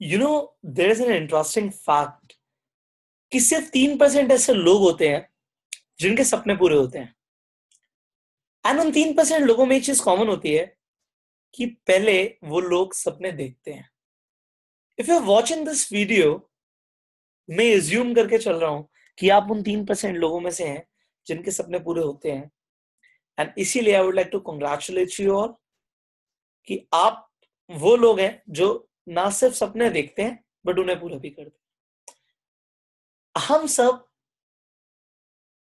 You know there is an interesting fact कि सिर्फ 3% ऐसे लोग होते हैं जिनके सपने पूरे होते हैं। एंड उन 3% लोगों में एक चीज कॉमन होती है कि पहले वो लोग सपने देखते हैं। If you are watching this video, मैं एज्यूम करके चल रहा हूं कि आप उन 3% लोगों में से हैं जिनके सपने पूरे होते हैं। एंड इसीलिए I would like to congratulate you all कि आप वो लोग हैं जो ना सिर्फ सपने देखते हैं बट उन्हें पूरा भी करते हैं। हम सब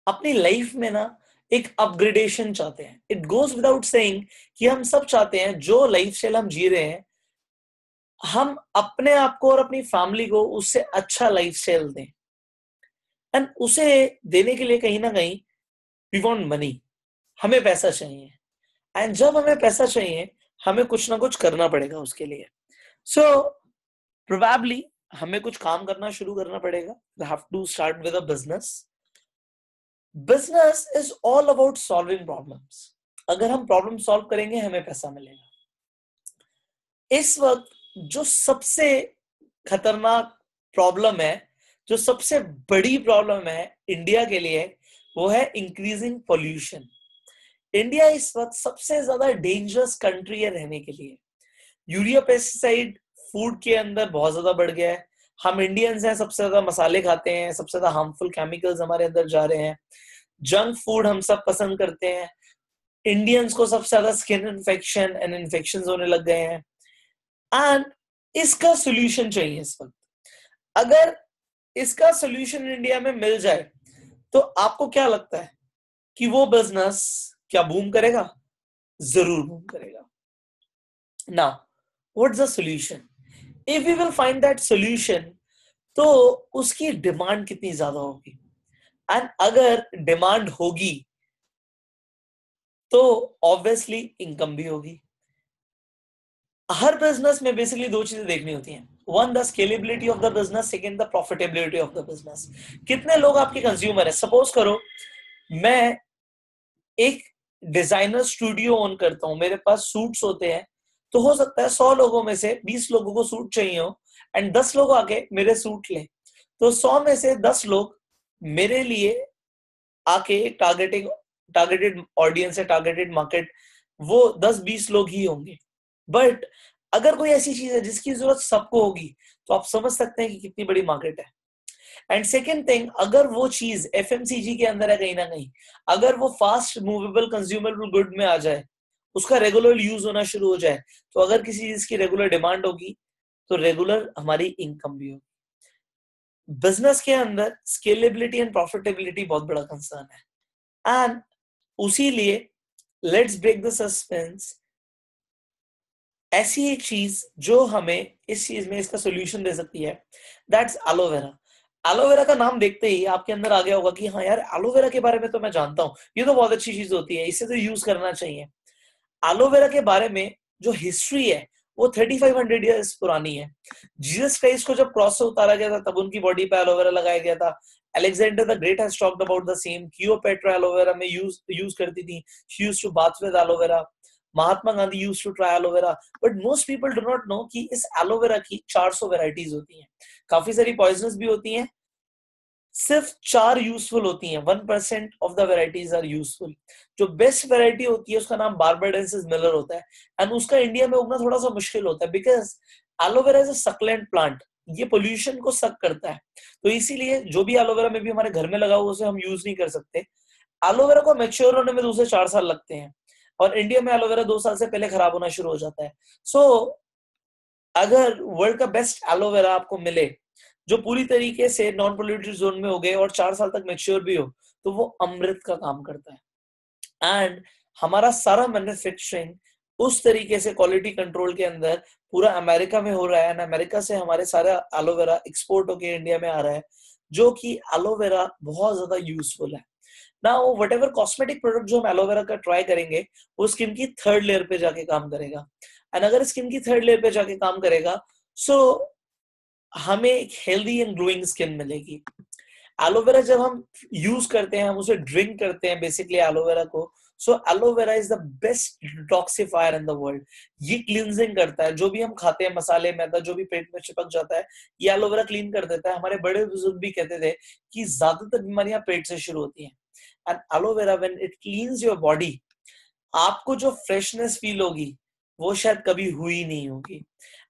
अपनी लाइफ में ना एक अपग्रेडेशन चाहते हैं। इट गोज विदाउट सेइंग कि हम सब चाहते हैं जो लाइफ स्टाइल हम जी रहे हैं, हम अपने आप को और अपनी फैमिली को उससे अच्छा लाइफ स्टाइल दें। एंड उसे देने के लिए कहीं ना कहीं वी वांट मनी, हमें पैसा चाहिए। एंड जब हमें पैसा चाहिए, हमें कुछ ना कुछ करना पड़ेगा उसके लिए। सो प्रोबेबली हमें कुछ काम करना शुरू करना पड़ेगा। We have to start with a business. Business is all about solving problems. अगर हम प्रॉब्लम सॉल्व करेंगे, हमें पैसा मिलेगा। इस वक्त जो सबसे खतरनाक प्रॉब्लम है, जो सबसे बड़ी प्रॉब्लम है इंडिया के लिए, वो है इंक्रीजिंग पोल्यूशन। इंडिया इस वक्त सबसे ज्यादा डेंजरस कंट्री है रहने के लिए। यूरिया पेस्टिसाइड फूड के अंदर बहुत ज्यादा बढ़ गया है। हम इंडियंस हैं, सबसे ज्यादा मसाले खाते हैं, सबसे ज्यादा हार्मफुल केमिकल्स हमारे अंदर जा रहे हैं। जंक फूड हम सब पसंद करते हैं। इंडियंस को सबसे ज्यादा स्किन इन्फेक्शन एंड इन्फेक्शन होने लग गए हैं। एंड इसका सोल्यूशन चाहिए इस वक्त। अगर इसका सोल्यूशन इंडिया में मिल जाए, तो आपको क्या लगता है कि वो बिजनेस क्या बूम करेगा? जरूर बूम करेगा। Now what's the solution? If we will find that solution, तो उसकी डिमांड कितनी ज्यादा होगी। एंड अगर डिमांड होगी तो ऑब्वियसली इनकम भी होगी। हर बिजनेस में बेसिकली दो चीजें देखनी होती हैं। One, the scalability of the business. Second, the profitability of the business. कितने लोग आपके कंज्यूमर है? सपोज करो मैं एक डिजाइनर स्टूडियो ओन करता हूं, मेरे पास सूट्स होते हैं। तो हो सकता है 100 लोगों में से 20 लोगों को सूट चाहिए हो एंड 10 लोग आके मेरे सूट ले। तो 100 में से 10 लोग मेरे लिए आके टारगेटेड ऑडियंस है, टारगेटेड मार्केट, वो 10-20 लोग ही होंगे। बट अगर कोई ऐसी चीज है जिसकी जरूरत सबको होगी, तो आप समझ सकते हैं कि कितनी बड़ी मार्केट है। एंड सेकेंड थिंग, अगर वो चीज एफएमसीजी के अंदर है कहीं ना कहीं, अगर वो फास्ट मूवेबल कंज्यूमेबल गुड में आ जाए, उसका रेगुलर यूज होना शुरू हो जाए, तो अगर किसी चीज की रेगुलर डिमांड होगी, तो रेगुलर हमारी इनकम भी होगी। बिजनेस के अंदर स्केलेबिलिटी एंड प्रॉफिटेबिलिटी बहुत बड़ा कंसर्न है। एंड उसी लिए लेट्स ब्रेक द सस्पेंस। ऐसी एक चीज जो हमें इस चीज में इसका सोल्यूशन दे सकती है, दैट्स एलोवेरा। एलोवेरा का नाम देखते ही आपके अंदर आ गया होगा कि हाँ यार, एलोवेरा के बारे में तो मैं जानता हूँ, ये तो बहुत अच्छी चीज होती है, इसे तो यूज करना चाहिए। एलोवेरा के बारे में जो हिस्ट्री है वो 3500 ईयर्स पुरानी है। जीसस क्राइस्ट को जब क्रॉस से उतारा गया था, तब उनकी बॉडी पे एलोवेरा लगाया गया था। Alexander the Great has talked about the same. Cleopatra aloe vera में यूज करती थी। She used to bath with aloe vera. Mahatma Gandhi used to try aloe vera. But most people do not know कि इस एलोवेरा की 400 वेराइटीज होती हैं। काफी सारी पॉइजनस भी होती हैं, सिर्फ 4 यूजफुल होती हैं। 1% of the varieties are useful. जो बेस्ट वेराइटी होती है उसका नाम बार्बाडेंसिस मिलर होता है। एंड उसका इंडिया में उगना थोड़ा सा मुश्किल होता है, because aloe vera is a succulent plant. ये पोल्यूशन को सक करता है, तो इसीलिए जो भी एलोवेरा में भी हमारे घर में लगा हुआ उसे हम यूज नहीं कर सकते। एलोवेरा को मैच्योर होने में 2 से 4 साल लगते हैं, और इंडिया में एलोवेरा 2 साल से पहले खराब होना शुरू हो जाता है। सो अगर वर्ल्ड का बेस्ट एलोवेरा आपको मिले, जो पूरी तरीके से नॉन पोल्यूटेड जोन में हो गए और 4 साल तक मेच्योर भी हो, तो वो अमृत का काम करता है। एंड हमारा सारा मैन्युफैक्चरिंग उस तरीके से क्वालिटी कंट्रोल के अंदर पूरा अमेरिका में हो रहा है। एंड अमेरिका से हमारे सारा एलोवेरा एक्सपोर्ट होके इंडिया में आ रहा है, जो कि एलोवेरा बहुत ज्यादा यूजफुल है। ना वो वट एवर कॉस्मेटिक प्रोडक्ट जो हम एलोवेरा का ट्राई करेंगे, वो स्किन की 3rd लेयर पे जाके काम करेगा। एंड अगर स्किन की 3rd लेयर पे जाके काम करेगा, सो हमें एक हेल्दी एंड ग्लोइंग स्किन मिलेगी। एलोवेरा जब हम यूज करते हैं, हम उसे ड्रिंक करते हैं बेसिकली एलोवेरा को, so aloe vera is the best detoxifier in the world. ये क्लींजिंग करता है, जो भी हम खाते हैं मसाले मैदा जो भी पेट में चिपक जाता है ये एलोवेरा क्लीन कर देता है। हमारे बड़े बुजुर्ग भी कहते थे कि ज्यादातर बीमारियां पेट से शुरू होती हैं, and aloe vera when it cleans your body, आपको जो फ्रेशनेस फील होगी वो शायद कभी हुई नहीं होगी।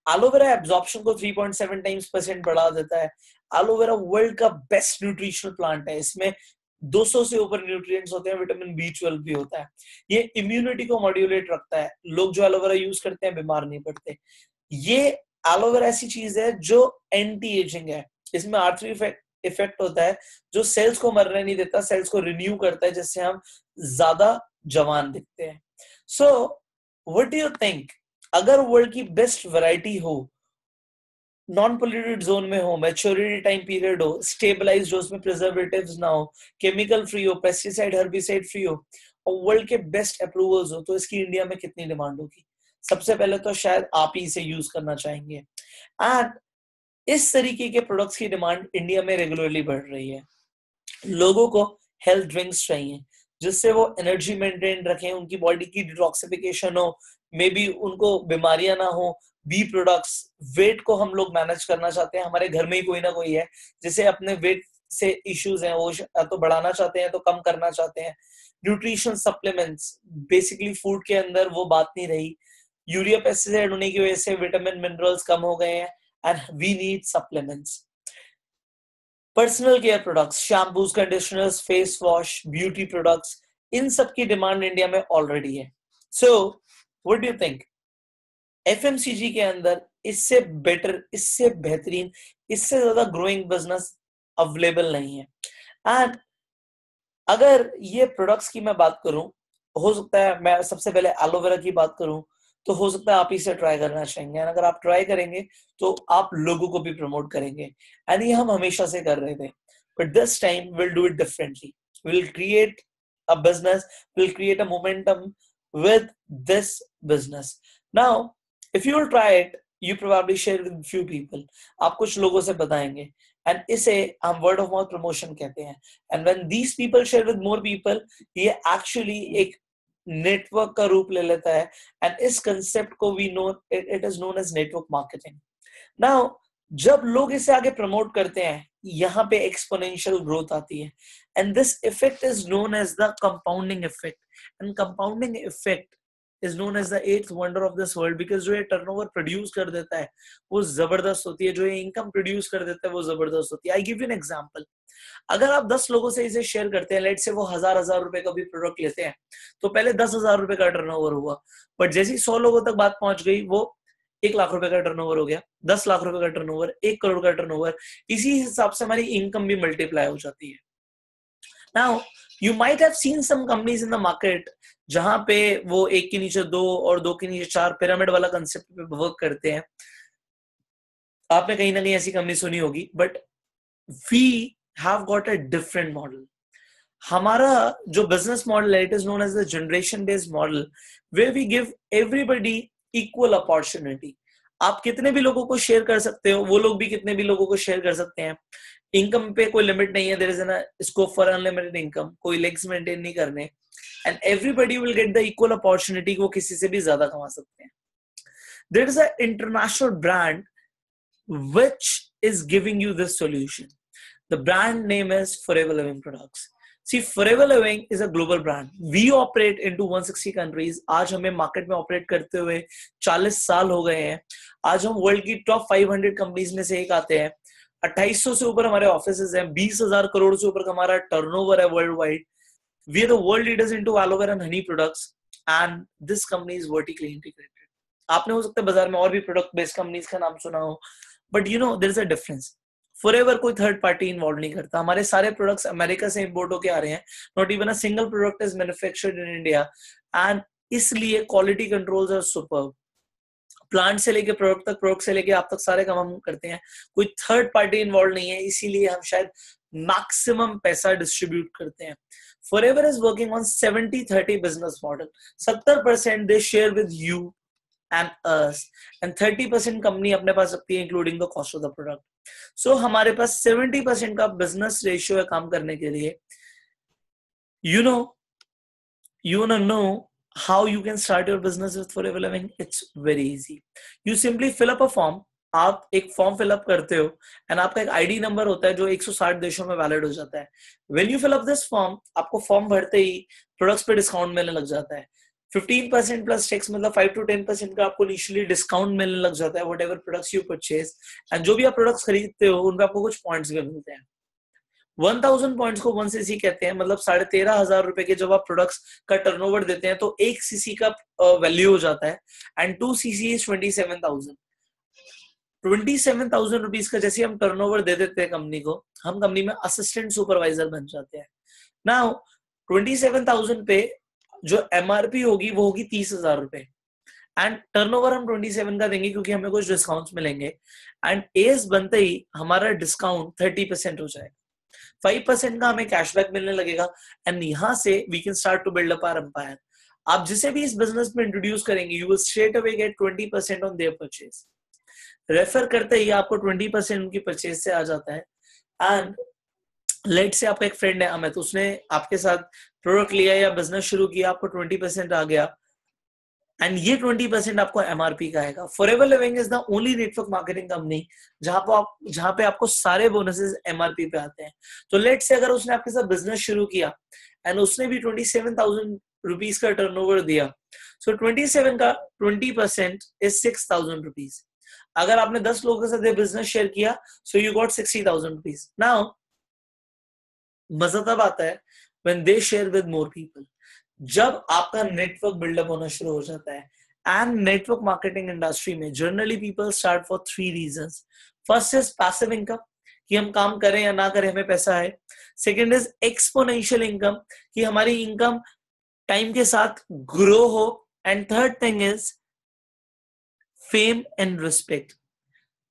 एलोवेरा एब्जॉर्प्शन को 3.7 टाइम्स % बढ़ा देता है। एलोवेरा वर्ल्ड का बेस्ट न्यूट्रिशनल प्लांट है, इसमें 200 से ऊपर न्यूट्रिएंट्स होते हैं, विटामिन B12 भी होता है। ये इम्यूनिटी को मॉड्यूलेट रखता है, लोग जो एलोवेरा यूज करते हैं बीमार नहीं पड़ते। ये एलोवेरा ऐसी चीज है जो एंटी एजिंग है, इसमें R3 इफेक्ट होता है जो सेल्स को मरने नहीं देता, सेल्स को रिन्यू करता है जिससे हम ज्यादा जवान दिखते हैं। सो व्हाट डू यू थिंक, अगर वर्ल्ड की बेस्ट वैरायटी हो, नॉन पोल्यूटेड जोन में हो, मैच्योरिटी टाइम पीरियड हो, स्टेबलाइज्ड हो, उसमें प्रिजर्वेटिव्स ना हो, केमिकल फ्री हो, पेस्टिसाइड हर्बिसाइड फ्री हो, और वर्ल्ड के बेस्ट अप्रूवल्स हो, तो इसकी इंडिया में कितनी डिमांड होगी? सबसे पहले तो शायद आप ही इसे यूज करना चाहेंगे। एंड इस तरीके के प्रोडक्ट्स की डिमांड इंडिया में रेगुलरली बढ़ रही है। लोगों को हेल्थ ड्रिंक्स चाहिए जिससे वो एनर्जी मेंटेन रखें, उनकी बॉडी की डिटॉक्सिफिकेशन हो, मे बी उनको बीमारियां ना हो। बी प्रोडक्ट्स, वेट को हम लोग मैनेज करना चाहते हैं, हमारे घर में ही कोई ना कोई है जिसे अपने वेट से इश्यूज हैं, वो तो बढ़ाना चाहते हैं तो कम करना चाहते हैं। न्यूट्रिशन सप्लीमेंट्स, बेसिकली फूड के अंदर वो बात नहीं रही, यूरिया पेस्टिसाइड होने की वजह से विटामिन मिनरल्स कम हो गए हैं, and we need supplements. Personal care products, shampoos, conditioners, face wash, beauty products, इन सब की डिमांड इंडिया में ऑलरेडी है। So what do you think, FMCG के अंदर इससे बेटर, इससे बेहतरीन, इससे ज्यादा ग्रोइंग बिजनेस अवेलेबल नहीं है। एंड अगर ये प्रोडक्ट्स की मैं बात करूं, हो सकता है मैं सबसे पहले एलोवेरा की बात करूं, तो हो सकता है आप इसे ट्राई करना चाहेंगे, और अगर आप ट्राई करेंगे तो आप लोगों को भी प्रमोट करेंगे। एंड ये हम हमेशा से कर रहे थे, but this time will do it differently. Will create a business, will create a momentum with this business. Now, if you will try it, you probably share with few people. आप कुछ लोगों से बताएंगे, and इसे हम word of mouth promotion कहते हैं। And when these people share with more people, ये actually एक नेटवर्क का रूप ले लेता है, and इस concept को we know it is known as network marketing. Now, जब लोग इसे आगे प्रमोट करते हैं, यहाँ पे एक्सपोनेंशियल ग्रोथ आती है, and this effect is known as the compounding effect. And compounding effect is known as the 8th wonder of this world, because जो ये टर्नओवर प्रोड्यूस कर देता है वो जबरदस्त होती है, जो ये इनकम प्रोड्यूस कर देता है वो जबरदस्त होती है। I give you an example, अगर आप 10 लोगों से इसे शेयर करते हैं, लेट से वो हजार रुपए का भी प्रोडक्ट लेते हैं, तो पहले 10,000 रुपए का टर्नओवर हुआ, बट जैसे ही 100 लोगों तक बात पहुंच गई, वो 1 लाख रुपए का टर्नओवर हो गया, 10 लाख रुपए का टर्नओवर, 1 करोड़ का टर्नओवर। इसी हिसाब से हमारी इनकम भी मल्टीप्लाई हो जाती है। Now you might have seen some companies in the market जहां पे वो 1 के नीचे 2 और 2 के नीचे 4 पिरामिड वाला कंसेप्ट पे वर्क करते हैं। आपने कहीं ना कहीं ऐसी कंपनी सुनी होगी, but we have got a different model. हमारा जो बिजनेस मॉडल है, it is known as the generation based model, where we give everybody equal opportunity. आप कितने भी लोगों को शेयर कर सकते हो, वो लोग भी कितने भी लोगों को शेयर कर सकते हैं। इनकम पे कोई लिमिट नहीं है, there is an scope for unlimited income, कोई लेग्स मेंटेन नहीं करने, and everybody will get the equal opportunity, वो किसी से भी ज्यादा कमा सकते हैं। There is a international brand which is giving you this solution. The brand name is Forever Living Products. See, Forever Living is a global brand. We operate into 160 countries. आज हमें मार्केट में ऑपरेट करते हुए 40 साल हो गए हैं। आज हम वर्ल्ड की टॉप 500 कंपनीज में से एक आते हैं। 2800 से ऊपर हमारे ऑफिसेज हैं, 20,000 करोड़ से ऊपर का हमारा टर्नओवर है world wide. We are the world leaders into aloe vera and honey products, and this company is vertically integrated. आपने हो सकता है बाजार में और भी प्रोडक्ट बेस्ड कंपनीज का नाम सुना हो, but you know there is a difference. Forever कोई थर्ड पार्टी इन्वॉल्व नहीं करता, हमारे सारे प्रोडक्ट्स अमेरिका से इंपोर्ट होके आ रहे हैं, not even a single product is manufactured in India, and इसलिए quality controls are superb. Plant से लेके प्रोडक्ट तक, प्रोडक्ट से लेके आप तक सारे काम हम करते हैं, कोई थर्ड पार्टी इन्वॉल्व नहीं है, इसीलिए हम शायद मैक्सिमम पैसा डिस्ट्रीब्यूट करते हैं। Forever is working on 70-30 business model. 70% they share with you and us, and 30% company अपने पास रखती है including the cost of the product. So हमारे पास 70% का बिजनेस रेशियो है काम करने के लिए। You know You wanna know how you can start your business with Forever Living? It's very easy. You simply fill up a form. आप एक फॉर्म फिलअप करते हो एंड आपका एक आईडी नंबर होता है जो 160 देशों में वैलिड हो जाता है. When you fill up this form, आपको फॉर्म भरते ही प्रोडक्ट्स पे डिस्काउंट मिलने लग जाता है. 15% प्लस टैक्स, मतलब 5 to 10% का आपको इनिशियली डिस्काउंट मिलने लग जाता है what ever products you purchase. And जो भी आप प्रोडक्ट्स खरीदते हो उन पे आपको कुछ पॉइंट्स भी मिलते हैं. 1000 पॉइंट्स को 1 सीसी कहते हैं, मतलब 13,500 रुपए के जब आप प्रोडक्ट्स का टर्नओवर देते हैं तो 1 सीसी का वैल्यू हो जाता है. And 2 CC is 27,000. 27,000 रुपीज का जैसे हम टर्नओवर दे देते हैं कंपनी को, हम कंपनी में असिस्टेंट सुपरवाइजर बन जाते हैं. नाउ 27,000 पे जो एमआरपी होगी वो होगी 30,000 रुपए. एंड टर्नओवर हम 27 का देंगे क्योंकि हमें कुछ डिस्काउंट्स मिलेंगे. एंड एज बनते ही हमारा डिस्काउंट 30% हो जाएगा. 5% का हमें कैशबैक मिलने लगेगा. एंड यहां से we can start to build up our empire. आप जिसे भी इस बिजनेस में इंट्रोड्यूस करेंगे, you will straight away get 20% on their purchase. Refer करते ही आपको 20% उनकी परचेज से आ जाता है. एंड लेट से आपका एक फ्रेंड है अमित, उसने आपके साथ प्रोडक्ट लिया या बिजनेस शुरू किया, आपको 20% आ गया एंड ये 20% आपको एमआरपी का आएगा. Forever living is the only network marketing company जहां पे आपको सारे बोनसेस एमआरपी पे आते हैं. तो लेट से अगर उसने आपके साथ बिजनेस शुरू किया एंड उसने भी 27,000 रुपीज का टर्नओवर दिया, सो 27 का 20% इज 6,000 रुपीज. अगर आपने 10 लोगों के साथ बिजनेस शेयर किया, so you got 60,000 rupees. Now मजा तब आता है when they share with more people. जब आपका नेटवर्क बिल्डअप होना शुरू हो जाता है. एंड नेटवर्क मार्केटिंग इंडस्ट्री में generally people start for 3 reasons. First is passive income, कि हम काम करें या ना करें हमें पैसा है. सेकंड इज एक्सपोनेंशियल इनकम, कि हमारी इनकम टाइम के साथ ग्रो हो. And third thing is fame and respect.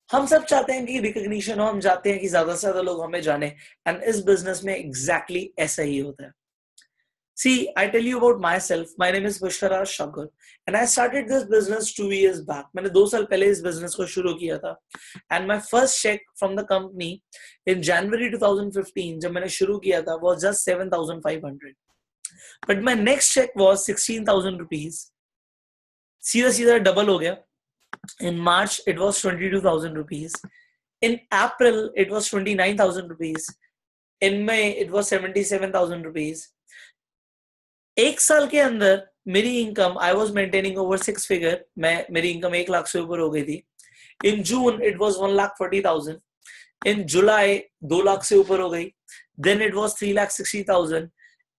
हम सब चाहते हैं कि रिकॉग्निशन हो, हम चाहते हैं कि ज्यादा से ज्यादा लोग हमें जाने. एंड इस बिजनेस में एग्जैक्टली ऐसा ही होता है. See, I tell you about myself. My name is Pushkaraj Shankar, and I started this business 2 years back. मैंने 2 साल पहले इस बिजनेस को शुरू किया था. And my first check from the company in January 2015, जब मैंने शुरू किया था, was just 7,500. But my next check was 16,000 rupees. सीधा डबल हो गया. In March, it was 22,000 rupees. In April, it was 29,000 rupees. In May, it was 77,000 rupees. एक साल के अंदर मेरी income, I was maintaining over 6 figure, मेरी इनकम 1 लाख से ऊपर हो गई थी. In June it was 1,40,000. In July 2 lakh से ऊपर हो गई. Then it was 3,60,000.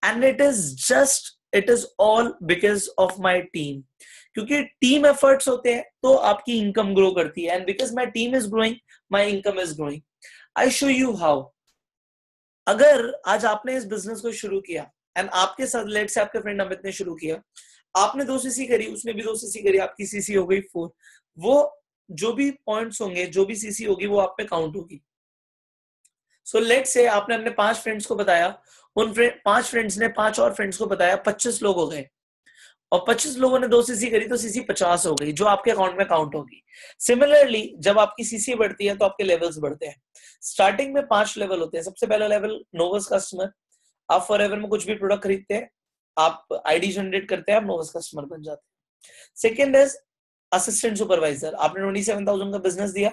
And it is all because of my team. क्योंकि टीम एफर्ट्स होते हैं तो आपकी इनकम ग्रो करती है. And because my team is growing, my income is growing. I show you how. अगर आज आपने इस बिजनेस को शुरू किया एंड आपके साथ लेट से आपके फ्रेंड अमित ने शुरू किया, आपने 2 सीसी करी, उसने भी 2 सीसी करी, आपकी सीसी हो गई 4. वो जो भी पॉइंट्स होंगे, जो भी सीसी होगी, वो आप पे काउंट होगी. सो लेट से आपने अपने 5 फ्रेंड्स को बताया, उन 5 फ्रेंड्स ने 5 और फ्रेंड्स को बताया, 25 लोग हो गए. और 25 लोगों ने 2 सीसी करी तो सीसी 50 हो गई, जो आपके अकाउंट में काउंट होगी. सिमिलरली जब आपकी सीसी बढ़ती है तो आपके लेवल्स बढ़ते हैं. स्टार्टिंग में 5 लेवल होते हैं. सबसे पहला लेवल नोवस कस्टमर. आप फॉरएवर में कुछ भी प्रोडक्ट खरीदते हैं, आप आईडी जनरेट करते हैं, आप नोवस कस्टमर बन जाते हैं. Second is assistant supervisor. आपने 27,000 का बिजनेस दिया,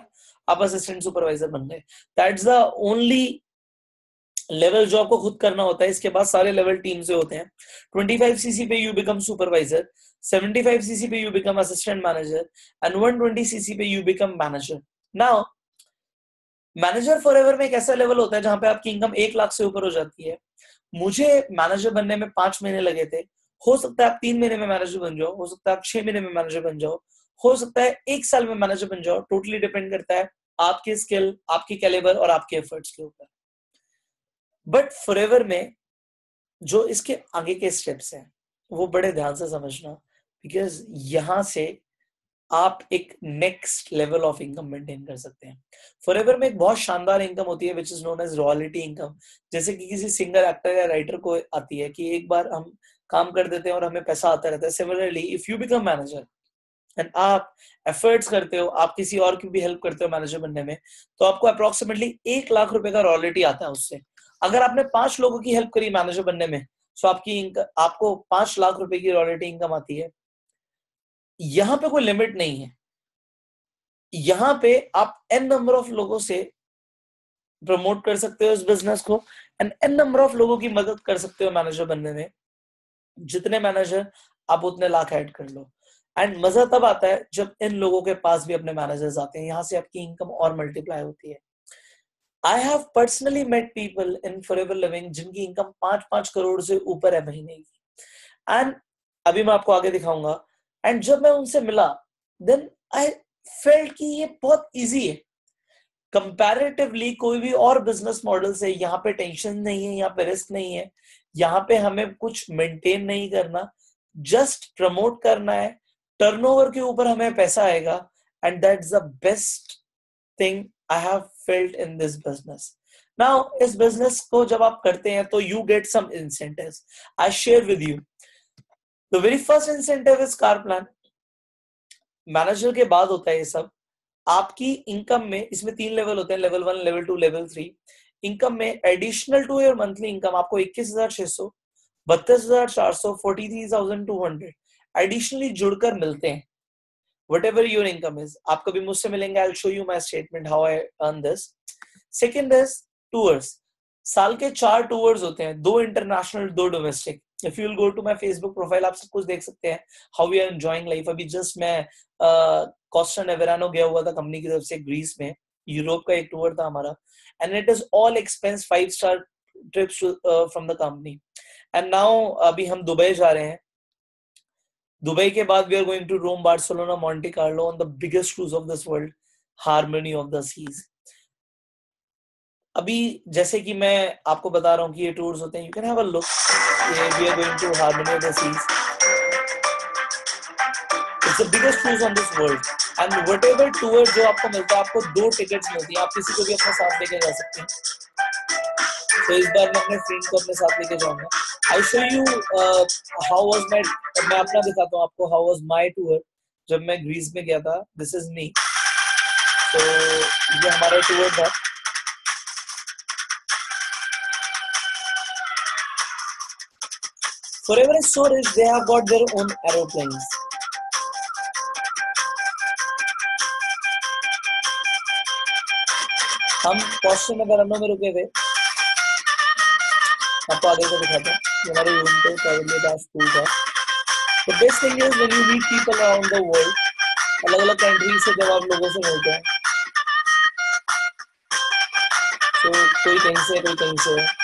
आप असिस्टेंट सुपरवाइजर बन गए. दैट्स द ओनली लेवल जो आपको खुद करना होता है. इसके बाद सारे लेवल टीम से होते हैं. 25 सीसी पे यू बिकम सुपरवाइजर, 75 सीसी पे you become assistant manager, and 120 CC पे you become manager. Now manager forever में एक ऐसा लेवल होता है जहां पे आपकी इनकम 1 लाख से ऊपर हो जाती है. मुझे मैनेजर बनने में 5 महीने लगे थे. हो सकता है आप 3 महीने में मैनेजर बन जाओ, हो सकता है आप 6 महीने में मैनेजर बन जाओ, हो सकता है 1 साल में मैनेजर बन जाओ. टोटली डिपेंड करता है आपके स्किल, आपकी कैलिबर और आपके एफर्ट्स के ऊपर. बट फॉरएवर में जो इसके आगे के स्टेप्स हैं वो बड़े ध्यान से समझना, बिकॉज यहां से आप एक next level of income maintain कर सकते हैं. फॉरएवर में एक बहुत शानदार इनकम होती है which is known as royalty income. जैसे कि किसी सिंगर, एक्टर या राइटर को आती है कि एक बार हम काम कर देते हैं और हमें पैसा आता रहता है. Similarly if you become manager and आप एफर्ट्स करते हो, आप किसी और की भी हेल्प करते हो मैनेजर बनने में, तो आपको अप्रोक्सीमेटली 1 लाख रुपए का रॉयल्टी आता है उससे. अगर आपने 5 लोगों की हेल्प करी मैनेजर बनने में, सो आपको 5 लाख रुपए की रॉयल्टी इनकम आती है। यहां पे कोई लिमिट नहीं है, यहां पे आप एन नंबर ऑफ लोगों से प्रमोट कर सकते हो इस बिजनेस को, एंड एन नंबर ऑफ लोगों की मदद कर सकते हो मैनेजर बनने में। जितने मैनेजर आप उतने लाख ऐड कर लो, एंड मजा तब आता है जब इन लोगों के पास भी अपने मैनेजर्स आते हैं, यहां से आपकी इनकम और मल्टीप्लाई होती है। I have personally met people in Forever living जिनकी इनकम 5-5 करोड़ से ऊपर है महीने की, एंड अभी मैं आपको आगे दिखाऊंगा। एंड जब मैं उनसे मिला, देन आई फेल्ट कि ये बहुत इजी है कंपैरेटिवली कोई भी और बिजनेस मॉडल से। यहाँ पे टेंशन नहीं है, यहाँ पे रिस्क नहीं है, यहाँ पे हमें कुछ मेंटेन नहीं करना, जस्ट प्रमोट करना है, टर्नओवर के ऊपर हमें पैसा आएगा, and that's the best thing I have felt in this business. Now इस बिजनेस को जब आप करते हैं तो you get some incentives, I share with you. The very first incentive is car plan. Manager के बाद होता है ये सब। आपकी इनकम में इसमें 3 लेवल होते हैं, लेवल 1, लेवल 2, लेवल 3। इनकम में additional to your monthly income आपको 21,600, 32,400, 43,200 एडिशनली जुड़कर मिलते हैं। whatever your income is, आप कभी मुझसे मिलेंगे, I'll show you my statement how I earn this. Second is tours. साल के 4 टूर्स होते हैं, 2 international, 2 domestic. If you will go to my Facebook profile, आप सब कुछ देख सकते हैं how we are enjoying life. अभी जस्ट मैं कोस्टा नेवेरानो गया हुआ था कंपनी की तरफ से ग्रीस में, यूरोप का एक टूर था हमारा, and it is all expense 5-star trips from the company. And now अभी हम दुबई जा रहे हैं, दुबई के बाद we are going to Rome, Barcelona, Monte Carlo on the biggest cruise of this world, Harmony of the Seas. अभी जैसे कि मैं आपको बता रहा हूँ कि ये टूर्स होते हैं, you can have a look, we are going to Harmony of the Seas, it's the biggest cruise on this world. And whatever tour जो आपको मिलता है, आपको 2 टिकट्स मिलती है, आप किसी को भी अपने साथ लेके जा सकते हैं। तो इस बार मैं अपने फ्रेंड को अपने साथ लेके जाऊंगा। आई show you how was my, मैं अपना दिखाता हूँ आपको हाउ वाज माय टूर जब मैं ग्रीस में गया था। This is me. तो ये हमारा टूर था। Forever is so rich, they have got their own aeroplanes. हम कोस्टा नेवेरानो में रुके थे, आपको आगे को दिखाता हूँ। हमारे रूम पे ट्रैवल स्कूल था। The best thing is when you meet people around the world, अलग-अलग कंट्री से जब आप लोगों से मिलते हैं, तो कोई कहीं से, कोई कहीं से।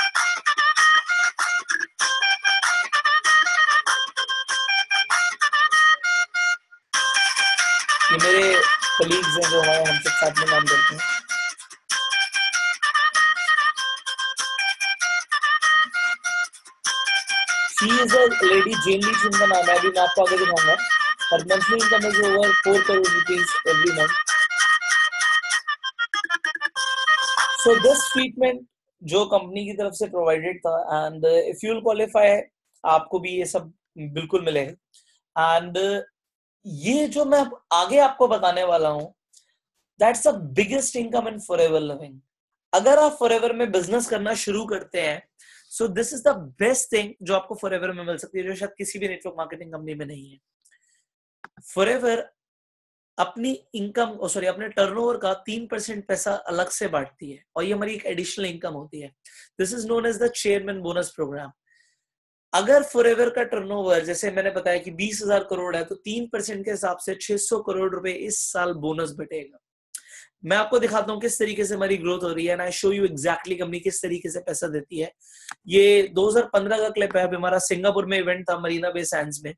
ये मेरे कलीग्स हैं जो हमारे हमसे साथ में काम करते हैं। She is a lady, Jane Lee जिनका नाम है, अभी मैं आपको आगे दिखाऊंगा। Her monthly income is over 4 crore rupees every month. So this treatment जो कंपनी की तरफ से प्रोवाइडेड था, and if you will qualify, आपको भी ये सब बिल्कुल मिलेगा। एंड ये जो मैं आगे आपको बताने वाला हूँ, that's the biggest income in Forever living. अगर आप फॉरएवर में बिजनेस करना शुरू करते हैं, सो this is the best thing जो आपको फॉरएवर में मिल सकती है, जो शायद किसी भी नेटवर्क मार्केटिंग कंपनी में नहीं है। फॉरएवर अपनी इनकम, सॉरी अपने टर्नओवर का 3% पैसा अलग से बांटती है, और ये हमारी एक एडिशनल इनकम होती है। This is known as the chairman bonus program. अगर फॉरएवर का टर्नओवर, जैसे मैंने बताया कि 20,000 करोड़ है, तो 3% के हिसाब से 600 करोड़ रुपए इस साल बोनस बटेगा। मैं आपको दिखाता हूँ किस तरीके से हमारी ग्रोथ हो रही है, and I show you exactly company किस तरीके से पैसा देती है। ये 2015 का क्लिप है। अभी हमारा सिंगापुर में इवेंट था, मरीना बे सैंड्स में।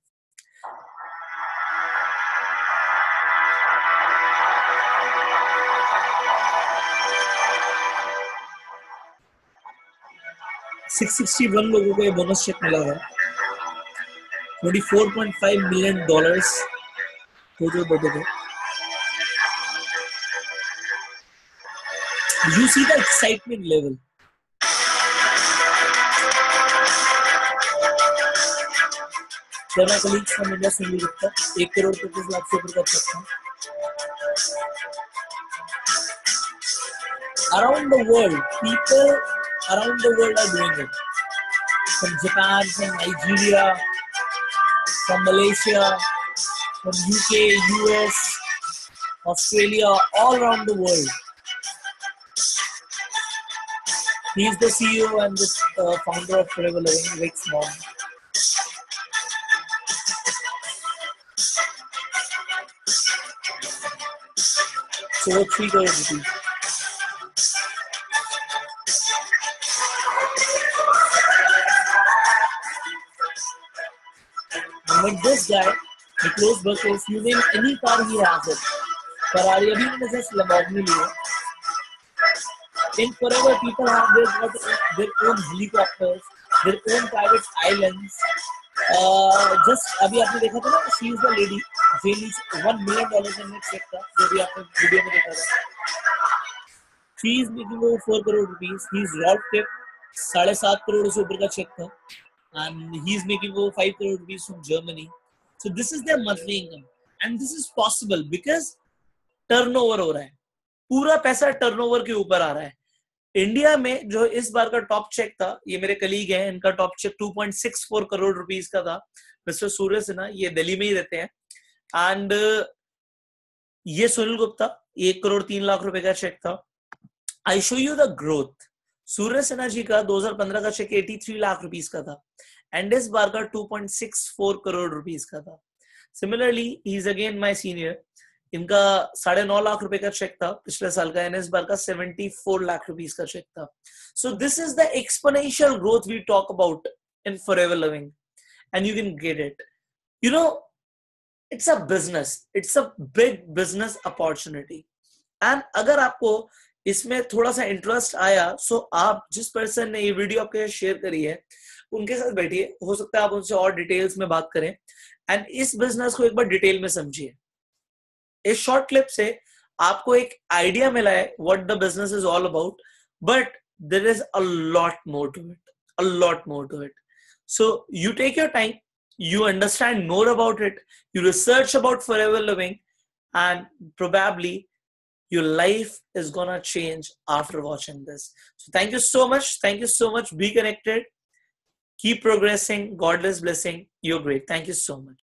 $661 लोगों को ये बोनस चेक मिला है। $24.5 million वो जो देते थे। You see the excitement level. So my colleagues from India सुन लीजिए, 1 करोड़ 25 लाख से ऊपर का चेक था। Around the world, people around the world are doing it. from Japan, from Nigeria, from Malaysia, from UK, US, Australia, all around the world. He is the CEO and the founder of Forever Living, Rick's mom. So over 3 crore rupees. And with this guy, he closed buckets using any car he has it. Ferrari, abhi मैंने just Lamborghini लिया. In Forever, people have their own helicopters, their own private islands. Just अभी आपने देखा था ना, she is the lady. Jane is $1 million in net check था, जो भी आपने वीडियो में देखा था. She is making over 4 crore rupees. He is Rolf Tip, 7.5 crore से ऊपर का check था, and he is making over 5 crore rupees from Germany. So this is their monthly income, and this is possible because turnover हो रहा है. पूरा पैसा turnover के ऊपर आ रहा है. इंडिया में जो इस बार का टॉप चेक था, ये मेरे कलीग हैं, इनका टॉप चेक 2.64 करोड़ रुपीस का था. मिस्टर सूर्य सिन्हा, ये दिल्ली में ही रहते हैं. एंड ये सुनील गुप्ता, 1 करोड़ 3 लाख रुपए का चेक था. I show you the growth. Surya Sinha ji का 2015 का चेक 83 लाख रुपीस का था, एंड इस बार का 2.64 करोड़ रुपीस का था. Similarly he is again my senior. इनका 9.5 लाख रुपए का चेक था पिछले साल का, एंड इस बार का 74 लाख रुपीस का चेक था. So this is the exponential growth we talk about in Forever Living, and you can get it. You know, it's a business, it's a big business opportunity. And अगर आपको इसमें थोड़ा सा interest आया, सो आप जिस पर्सन ने ये वीडियो आपके शेयर करी है उनके साथ बैठिए. हो सकता है आप उनसे और डिटेल्स में बात करें, एंड इस बिजनेस को एक बार डिटेल में समझिए. इस शॉर्ट क्लिप से आपको एक आइडिया मिला है what the business is all about, but there is a lot more to it, a lot more to it. So you take your time, you understand more about it, you research about forever living, and probably your life is gonna change after watching this. So thank you so much. Thank you so much. Be connected. Keep progressing. God is blessing. You're great. Thank you so much.